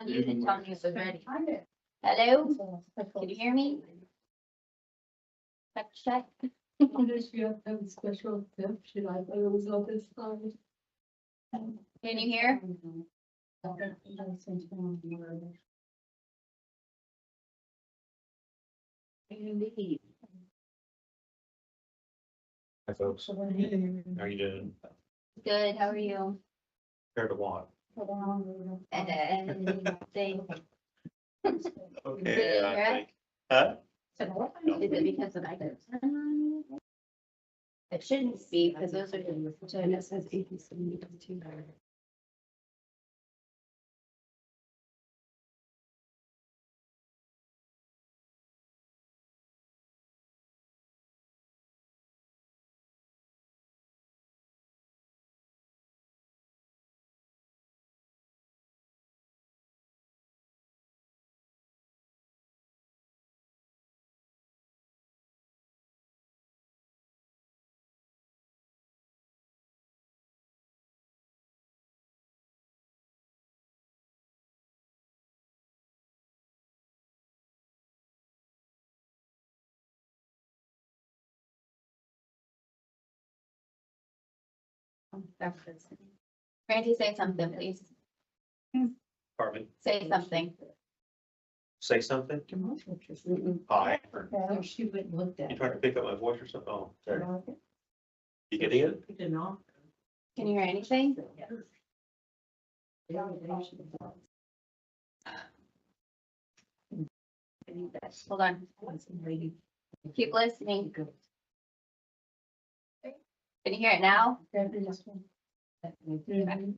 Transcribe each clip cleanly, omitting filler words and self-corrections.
You didn't tell me it was ready. Hello? Can you hear me? Check. Special tip, should I always love this time? Can you hear? Indeed. Hi, folks. How are you doing? Good, how are you? Fair to walk. And they, Okay, I Yeah. think. Huh? is it because of items? It shouldn't be, because those are. China says ABC too. Randy, say something, please. Pardon me. Say something. Say something? Hi. No, she went and looked at You it. trying to pick up my voice or something? Oh, sorry. You getting it? Picked it off. Can you hear anything? Hold on, keep listening. Can you hear it now? Mhm.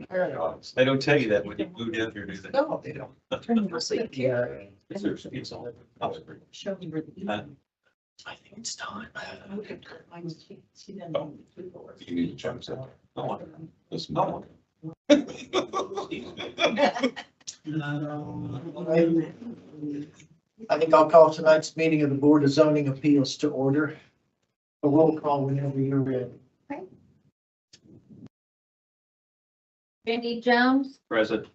They don't tell you that when you move down here, do they? No, they don't. Yeah. It's all- Show me where the. Uh, I think it's time. You need to check this out. Oh, This oh. I think I'll call tonight's meeting of the Board of Zoning Appeals to order. A roll call whenever you're ready. Randy Jones, Present.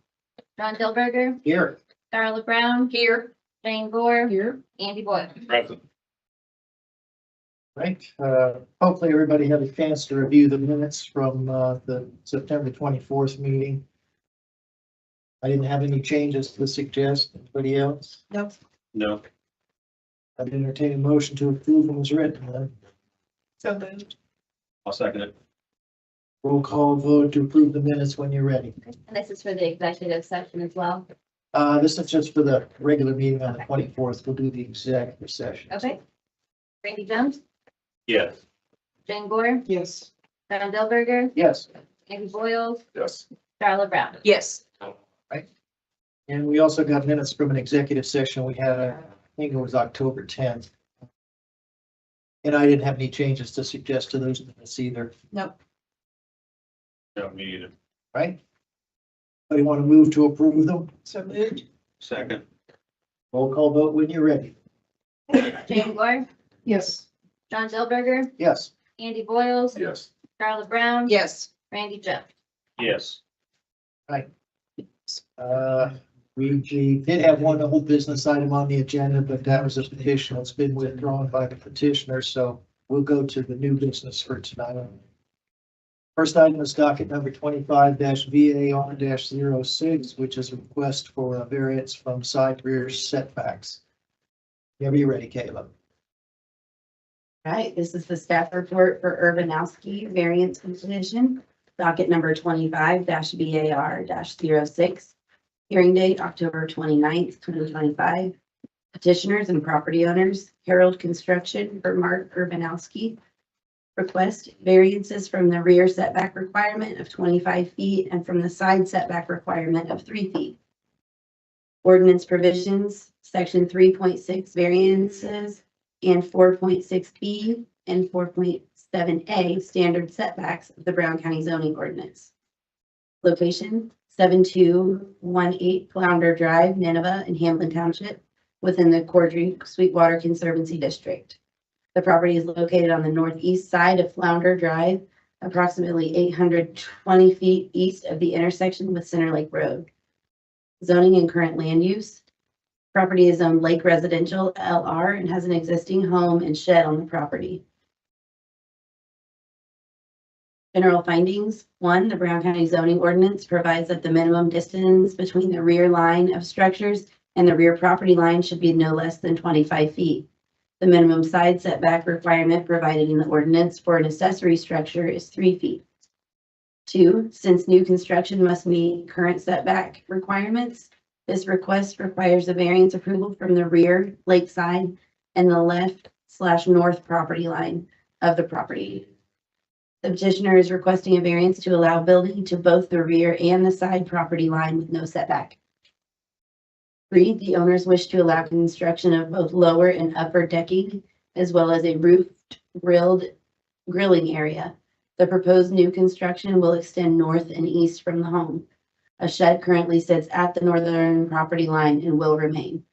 John Dilberger, Here. Darla Brown. Here. Jane Gore. Here. Andy Boyle. Present. Right, hopefully everybody had a chance to review the minutes from, the September 24th meeting. I didn't have any changes to suggest. Anybody else? Nope. No. I'd entertain a motion to approve them as written. Then So moved. I'll second it. roll call vote to approve the minutes when you're ready. And this is for the executive session as well. This is just for the regular meeting on the 24th. We'll do the executive session. Okay. Randy Jones, Yes. Jane Gore, Yes. John Dilberger, Yes. Andy Boyle, Yes. Darla Brown. Yes. And we also got minutes from an executive session we had, I think it was October 10th. And I didn't have any changes to suggest to those minutes either, Nope. No, me either. right? Anybody want to move to approve them? So moved. Second. Roll call vote when you're ready. Jane Gore, Yes. John Dilberger, Yes. Andy Boyle, Yes. Darla Brown. Yes. Randy Jones. Yes. We did have one whole business item on the agenda, but that was a petition that's been withdrawn by the petitioner, so we'll go to the new business for tonight. First item is docket number 25 VAR 06, which is a request for a variance from side rear setbacks. Whenever you're ready, Caleb. Right, this is the staff report for Urbanowski variance petition, docket number 25 VAR 06. Hearing date, October 29th, 2025. Petitioners and property owners, Harold Construction for Mark Urbanowski. Request variances from the rear setback requirement of 25 feet and from the side setback requirement of 3 feet. Ordinance provisions, section 3.6 variances and 4.6B and 4.7A standard setbacks of the Brown County zoning ordinance. Location, 7218 Flounder Drive, Nineveh in Hamlin Township, within the Cordry Sweetwater Conservancy District. The property is located on the northeast side of Flounder Drive, approximately 820 feet east of the intersection with Center Lake Road. Zoning and current land use. Property is zoned Lake Residential LR and has an existing home and shed on the property. General findings. 1, the Brown County zoning ordinance provides that the minimum distance between the rear line of structures and the rear property line should be no less than 25 feet. The minimum side setback requirement provided in the ordinance for an accessory structure is 3 feet. 2, since new construction must meet current setback requirements, this request requires a variance approval from the rear, lakeside, and the left/north property line of the property. The petitioner is requesting a variance to allow building to both the rear and the side property line with no setback. 3, the owners wish to allow construction of both lower and upper decking, as well as a roofed grilling area. The proposed new construction will extend north and east from the home. A shed currently sits at the northern property line and will remain.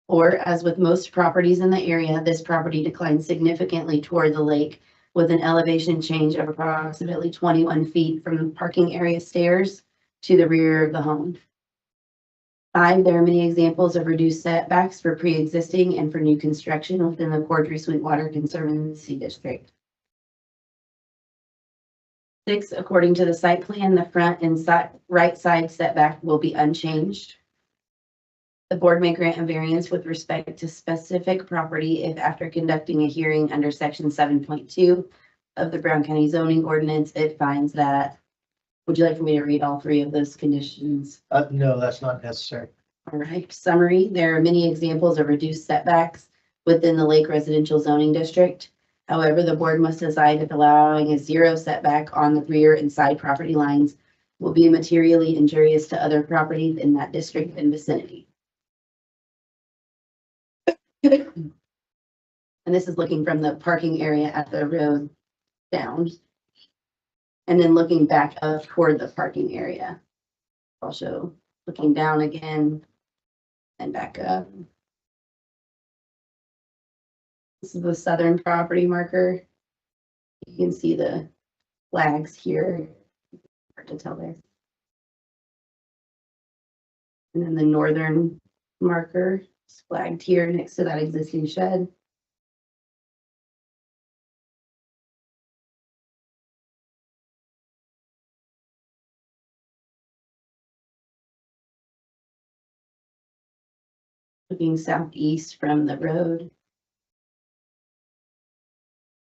Or, as with most properties in the area, this property declines significantly toward the lake with an elevation change of approximately 21 feet from the parking area stairs to the rear of the home. 5, there are many examples of reduced setbacks for pre-existing and for new construction within the Cordry Sweetwater Conservancy District. 6, according to the site plan, the front and right side setback will be unchanged. The board may grant a variance with respect to specific property if after conducting a hearing under section 7.2 of the Brown County zoning ordinance, it finds that. Would you like for me to read all 3 of those conditions? No, that's not necessary. All right, summary, there are many examples of reduced setbacks within the Lake Residential Zoning District. However, the board must decide if allowing a 0 setback on the rear and side property lines will be materially injurious to other properties in that district and vicinity. And this is looking from the parking area at the road down. And then looking back up toward the parking area. Also looking down again and back up. This is the southern property marker. You can see the flags here. Hard to tell there. And then the northern marker is flagged here next to that existing shed. Looking southeast from the road.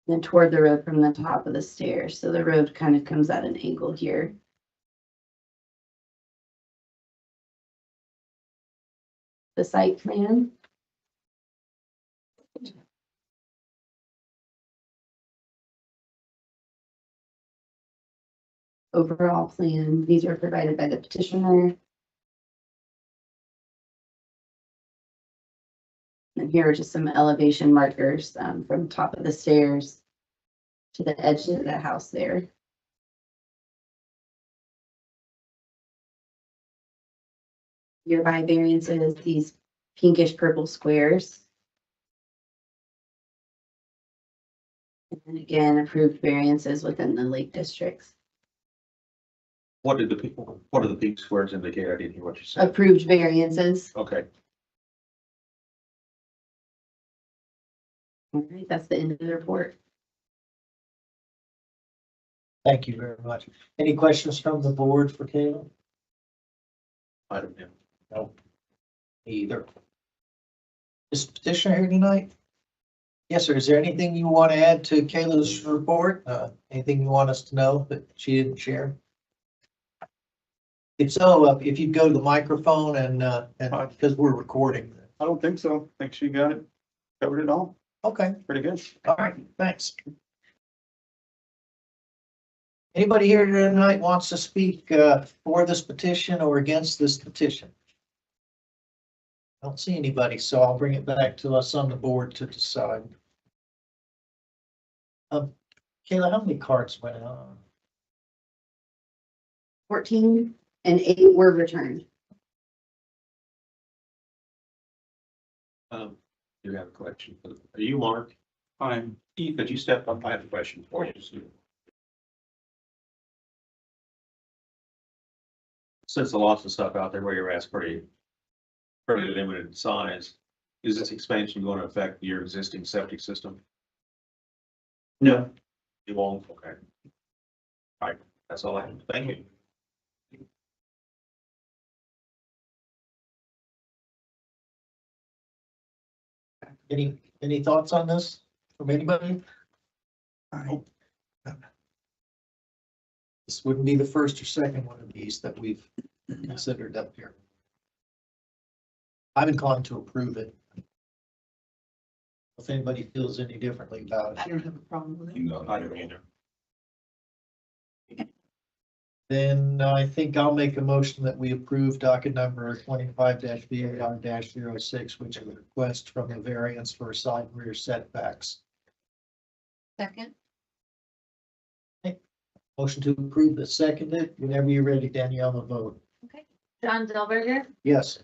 Then toward the road from the top of the stairs. So the road kind of comes at an angle here. The site plan. Overall plan, these are provided by the petitioner. And here are just some elevation markers from top of the stairs to the edge of the house there. Nearby variances, these pinkish purple squares. And then again, approved variances within the lake districts. What do the pink squares indicate? I didn't hear what you said. Approved variances. Okay. All right, that's the end of the report. Thank you very much. Any questions from the board for Caleb? I don't know. No. Either. Is petitioner here tonight? Yes, sir. Is there anything you want to add to Kayla's report? Anything you want us to know that she didn't share? If so, if you'd go to the microphone and because we're recording. I don't think so. I think she got it, covered it all. Okay, Pretty good. all right, thanks. Anybody here tonight wants to speak for this petition or against this petition? I don't see anybody, so I'll bring it back to us on the board to decide. Kayla, how many cards went out? 14 and 8 were returned. You have a question. Are you Mark? I'm Keith. Could you step up? I have a question for you. Since the lots of stuff out there where you're asked pretty limited size, is this expansion going to affect your existing septic system? No. You won't? Okay. All right, that's all I have. Thank you. Any thoughts on this from anybody? This wouldn't be the first or second one of these that we've considered up here. I'm inclined to approve it. If anybody feels any differently about I it, don't have a problem with it. No, I don't either. then I think I'll make a motion that we approve docket number 25-VAR-06, which is a request from the variance for side and rear setbacks. Second. Motion to approve is seconded. Whenever you're ready, Danielle, the vote. Okay. John Zellberger, Yes.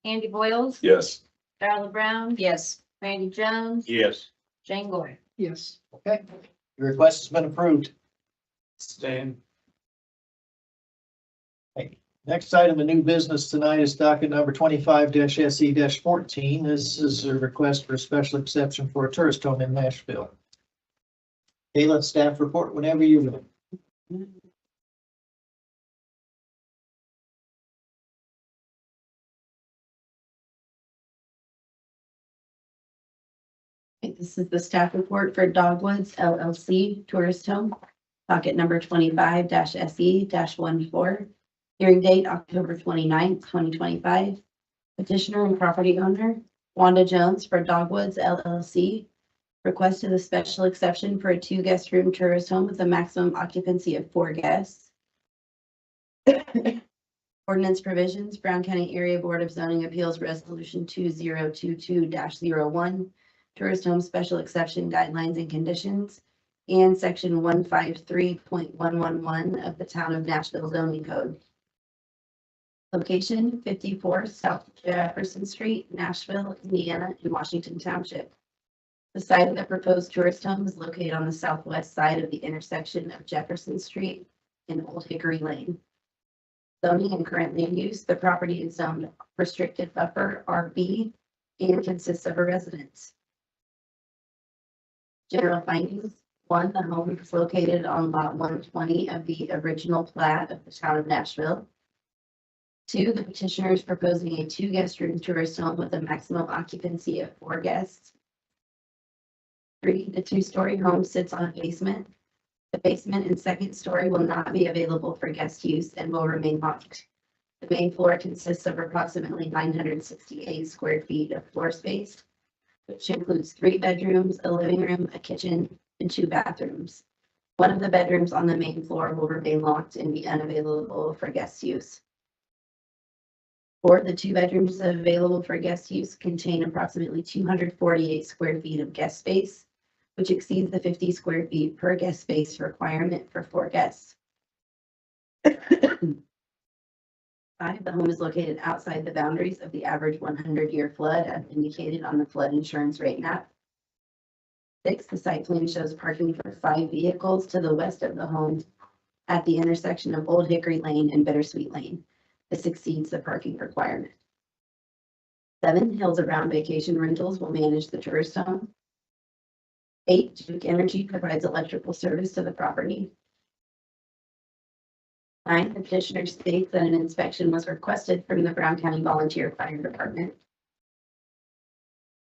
Andy Boyles, Yes. Darla Brown. Yes. Randy Jones, Yes. Jane Gore. Yes. Okay. Your request has been approved. Stan. Next item of new business tonight is docket number 25-SE-14. This is a request for a special exception for a tourist home in Nashville. Kayla, staff report whenever you're ready. Okay, this is the staff report for Dogwoods LLC Tourist Home, docket number 25-SE-14. Hearing date October 29th, 2025. Petitioner and property owner Wanda Jones for Dogwoods LLC requested a special exception for a 2-guest room tourist home with a maximum occupancy of 4 guests. Ordinance provisions, Brown County Area Board of Zoning Appeals Resolution 2022-01, Tourist Home Special Exception Guidelines and Conditions, and Section 153.111 of the Town of Nashville zoning code. Location 54 South Jefferson Street, Nashville, Indiana, in Washington Township. The site of the proposed tourist home is located on the southwest side of the intersection of Jefferson Street and Old Hickory Lane. Zoning and current land use, the property is zoned restricted buffer RB and consists of a residence. General findings. 1, the home is located on lot 120 of the original plat of the Town of Nashville. 2, the petitioner is proposing a 2-guest room tourist home with a maximum occupancy of 4 guests. 3, the 2-story home sits on a basement. The basement and second story will not be available for guest use and will remain locked. The main floor consists of approximately 968 square feet of floor space, which includes 3 bedrooms, a living room, a kitchen, and 2 bathrooms. One of the bedrooms on the main floor will remain locked and be unavailable for guest use. 4, the 2 bedrooms available for guest use contain approximately 248 square feet of guest space, which exceeds the 50 square feet per guest space requirement for 4 guests. 5, the home is located outside the boundaries of the average 100-year flood as indicated on the flood insurance rate map. 6, the site plan shows parking for 5 vehicles to the west of the home at the intersection of Old Hickory Lane and Bittersweet Lane. This exceeds the parking requirement. 7, Hills Around Vacation Rentals will manage the tourist home. 8, Duke Energy provides electrical service to the property. 9, the petitioner states that an inspection was requested from the Brown County Volunteer Fire Department.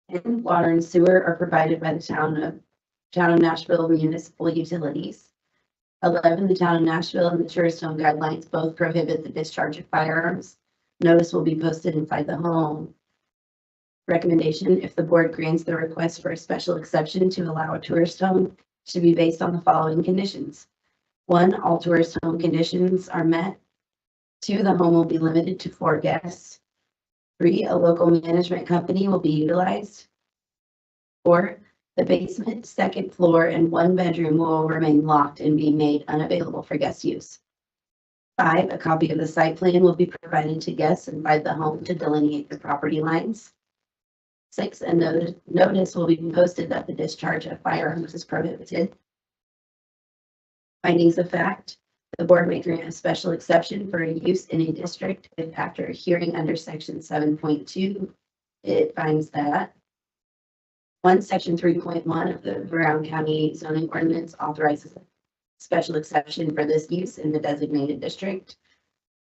And water and sewer are provided by the Town of Nashville Municipal Utilities. 11, the Town of Nashville and the Tourist Home Guidelines both prohibit the discharge of firearms. Notice will be posted inside the home. Recommendation, if the board grants the request for a special exception to allow a tourist home, should be based on the following conditions. 1, all tourist home conditions are met. 2, the home will be limited to 4 guests. 3, a local management company will be utilized. 4, the basement, second floor, and 1 bedroom will remain locked and be made unavailable for guest use. 5, a copy of the site plan will be provided to guests inside the home to delineate the property lines. 6, a notice will be posted that the discharge of firearms is prohibited. Findings of fact, the board may grant a special exception for a use in a district if after a hearing under section 7.2, it finds that 1, section 3.1 of the Brown County zoning ordinance authorizes a special exception for this use in the designated district.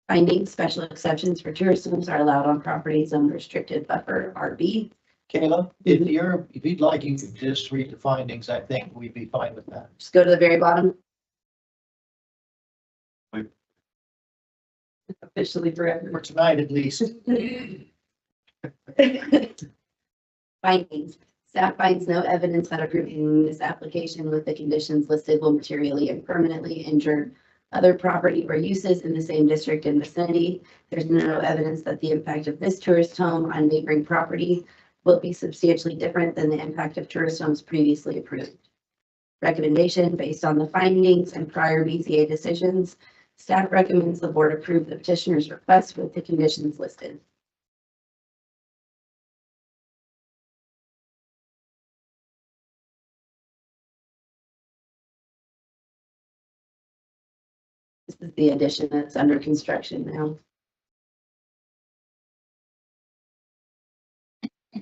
Findings, special exceptions for tourist homes are allowed on properties zoned restricted buffer RB. Kayla, if you'd like, you could just read the findings. I think we'd be fine with that. Just go to the very bottom. Right. Officially forever. For tonight, at least. Findings. Staff finds no evidence that approving this application with the conditions listed will materially and permanently injure other property or uses in the same district and vicinity. There's no evidence that the impact of this tourist home on neighboring property will be substantially different than the impact of tourist homes previously approved. Recommendation based on the findings and prior BZA decisions, staff recommends the board approve the petitioner's request with the conditions listed. This is the addition that's under construction now.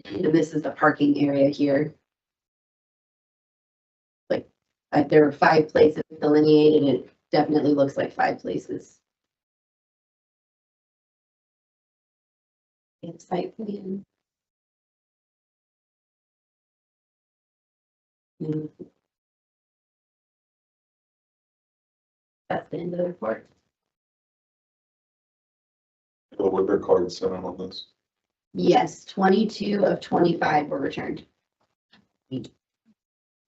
And this is the parking area here. Like, there were 5 places delineated, and it definitely looks like 5 places. And site plan. And that's the end of the report. Well, with their cards sent out on this. Yes, 22 of 25 were returned.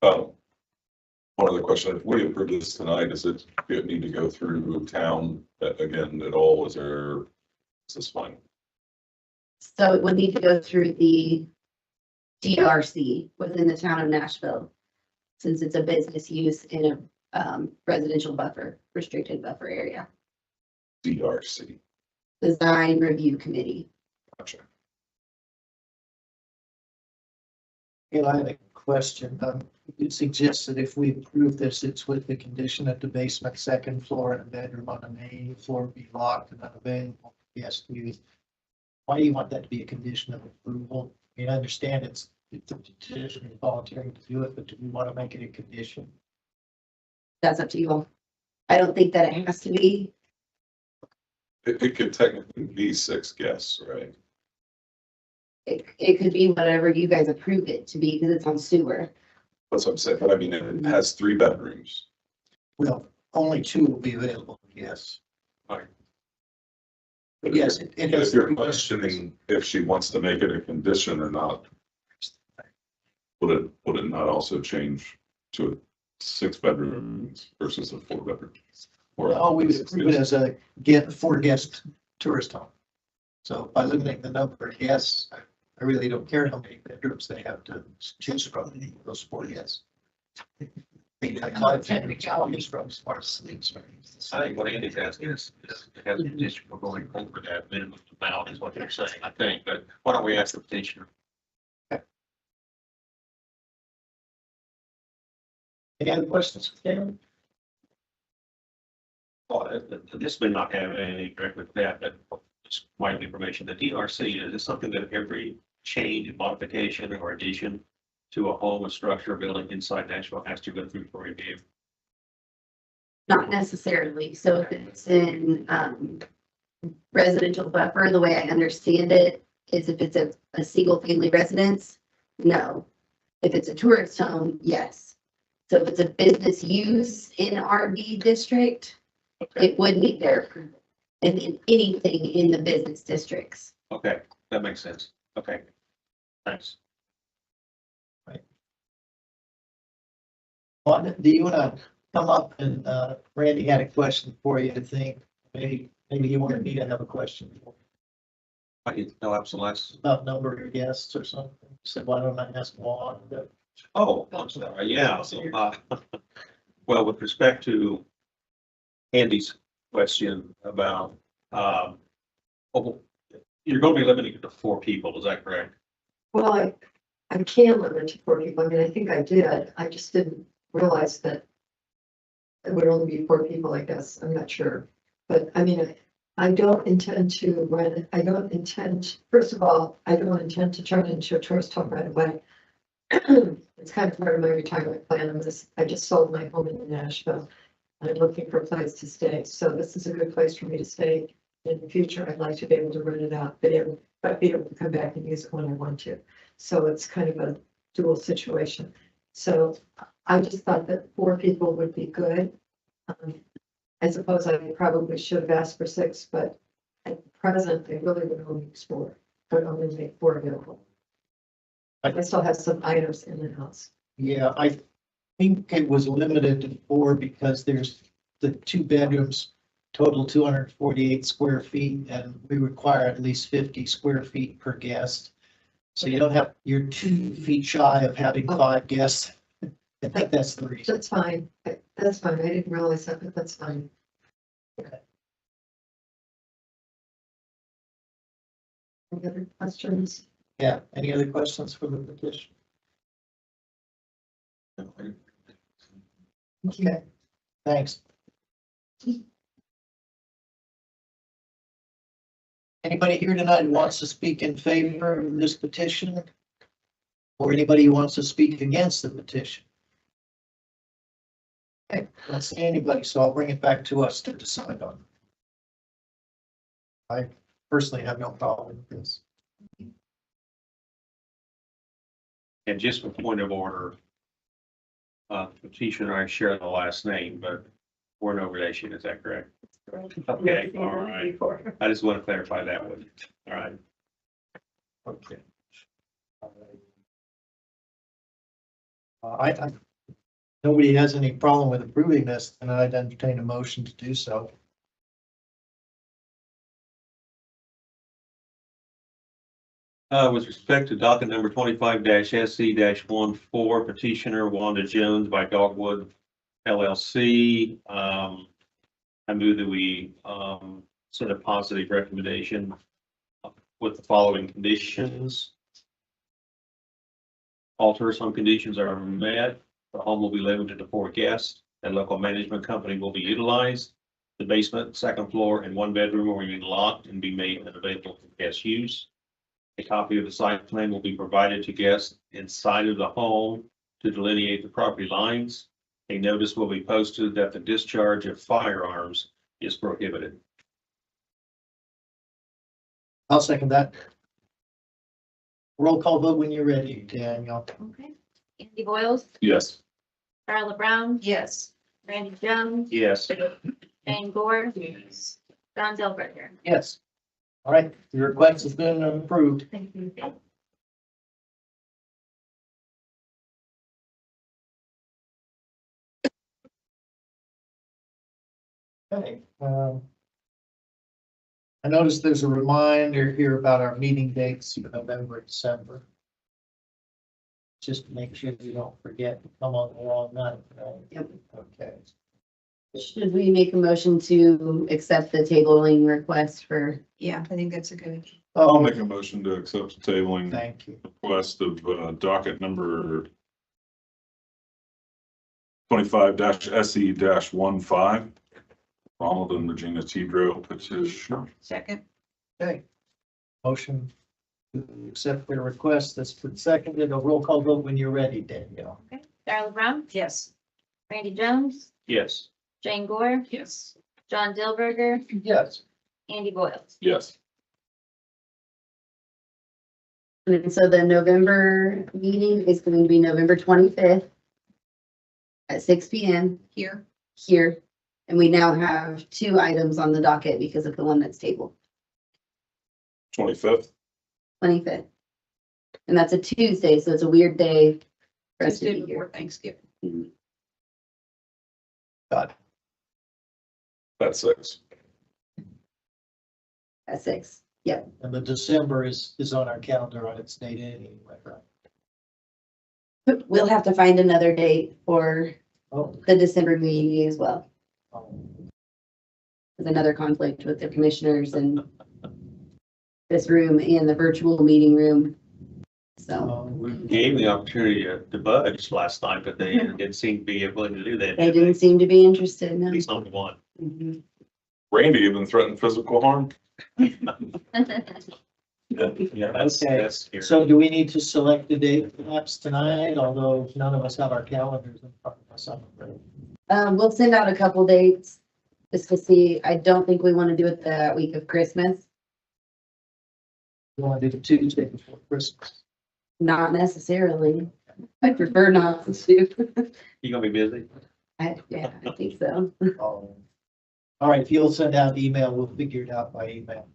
Oh, One other question, if we approve this tonight, does it need to go through town again at all? Is this fine? So it would need to go through the DRC within the town of Nashville, since it's a business use in a residential buffer, restricted buffer area. DRC. Design Review Committee. Gotcha. Gail, I have a question. It suggests that if we approve this, it's with the condition that the basement, second floor, and a bedroom on the main floor be locked and unavailable for guest use. Why do you want that to be a condition of approval? I mean, I understand it's a petition and voluntary to do it, but do we want to make it a condition? That's up to you all. I don't think that it has to be. It could technically be 6 guests, right? It could be whatever you guys approve it to be, because it's on sewer. That's what I'm saying, but I mean, it has 3 bedrooms. Well, only 2 will be available, yes. But Yes, it If has. you're questioning if she wants to make it a condition or not, would it not also change to 6 bedrooms versus a 4 bedroom? Well, we would approve it as a 4-guest tourist home. So by limiting the number of guests, I really don't care how many bedrooms they have to choose from, those 4 guests. Maybe I call it family choice from smart sleeps. I think what Andy's asking is, it has a petition for going over that minimum amount is what they're saying, I think, but why don't we ask the petitioner? Any other questions? Karen? Well, this may not have anything direct with that, but just my information, the DRC, is this something that every change, modification, or addition to a home, a structure, building inside Nashville has to go through for review? Not necessarily. So if it's in residential buffer, the way I understand it is if it's a single family residence, no. If it's a tourist home, yes. So if it's a business use in RB district, it would meet their approval. And in anything in the business districts. Okay, that makes sense. Okay. Thanks. Well, do you want to come up and Randy had a question for you, I think. Maybe you wanted me to have a question I need to know absolutely. about number of guests or something. Said, why don't I ask Juan? Oh, I'm sorry, yeah, so, well, with respect to Andy's question about, you're going to be limiting it to 4 people, is that correct? Well, I can limit to 4 people. I mean, I think I did. I just didn't realize that it would only be 4 people, I guess. I'm not sure. But I mean, I don't intend to run, first of all, I don't intend to turn it into a tourist home right away. It's kind of part of my retirement plan. I just sold my home in Nashville. And I'm looking for a place to stay. So this is a good place for me to stay. In the future, I'd like to be able to rent it out, but be able to come back and use it when I want to. So it's kind of a dual situation. So I just thought that 4 people would be good. I suppose I probably should have asked for 6, but at present, I really would only use 4. I would only make 4 available. I still have some items in the house. Yeah, I think it was limited to 4 because there's the 2 bedrooms total 248 square feet, and we require at least 50 square feet per guest. So you don't have, you're 2 feet shy of having 5 guests. I think that's the reason. That's fine. That's fine. I didn't realize that, but that's fine. Okay. Any other questions? Yeah, any other questions for the petition? Okay, thanks. Anybody here tonight who wants to speak in favor of this petition? Or anybody who wants to speak against the petition? Okay, I don't see anybody, so I'll bring it back to us to decide on. I personally have no problem with this. And just for point of order, Letitia and I share the last name, but we're no relation, is that correct? Okay, all right. I just want to clarify that one. All right. Okay. I nobody has any problem with approving this, then I'd entertain a motion to do so. With respect to docket number 25-SC-14, petitioner Wanda Jones by Dogwood LLC. I move that we, send a positive recommendation with the following conditions. Alter some conditions are met. The home will be limited to 4 guests. A local management company will be utilized. The basement, second floor, and 1 bedroom will remain locked and be made unavailable for guest use. A copy of the site plan will be provided to guests inside of the home to delineate the property lines. A notice will be posted that the discharge of firearms is prohibited. I'll second that. Roll call vote when you're ready, Daniel. Okay. Andy Boyles, Yes. Darla Brown, Yes. Randy Jones, Yes. Jane Gore, Yes. John Delberger. Yes. All right, your request has been approved. Thank you. Okay. I noticed there's a reminder here about our meeting dates for November, and December. Just to make sure you don't forget to come on the wrong night. Right? Yep. Okay. Should we make a motion to accept the tabling request for, Yeah, I think that's a good. I'll make a motion to accept the tabling Thank you. request of docket number 25-SE-15. Ronald and Regina Tidrow petition. Second. Okay. Motion to accept their request that's been seconded. A roll call vote when you're ready, Danielle. Okay. Darla Brown, Yes. Randy Jones, Yes. Jane Gore, Yes. John Delberger, Yes. Andy Boyles. Yes. and so the November meeting is going to be November 25th at 6 p.m. Here. here. And we now have 2 items on the docket because of the one that's tabled, 25th. 25th. And that's a Tuesday, so it's a weird day for us to Tuesday be before here. Thanksgiving. Mhm. Got it. That's 6. At 6. Yep. And the December is on our calendar on its date anyway, right? We'll have to find another date for Oh. the December meeting as well. um, There's another conflict with the commissioners and this room and the virtual meeting room. So We gave the opportunity to budge last night, but they didn't seem to be willing to do that. they didn't seem to be interested. At No. least not one. Mhm. Randy even threatened physical harm. Yeah, that's Okay, scary. so do we need to select the date perhaps tonight, although none of us have our calendars in front of us? We'll send out a couple dates just to see. I don't think we want to do it that week of Christmas. You want to do the Tuesday before Christmas? Not necessarily. I prefer not to. You gonna be busy? Yeah, I think so. All right, if you'll send out email, we'll figure it out by email.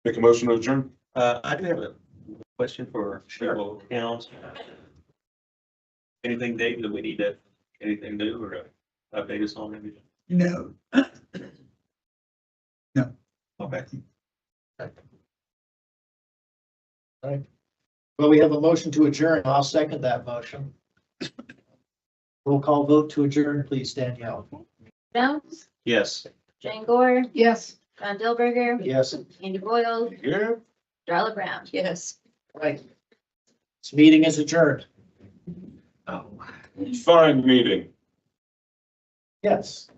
Make a motion to adjourn. I do have a question for Cheryl Towns. Anything, Dave, that we need to, anything new or update us on anything? No. No. Okay. Well, we have a motion to adjourn. I'll second that motion. Roll call vote to adjourn, please, Danielle. Jones, Yes. Jane Gore, Yes. John Delberger, Yes. Andy Boyles, Yeah. Darla Brown. Yes. Right. This meeting is adjourned. Oh. Fine meeting. Yes.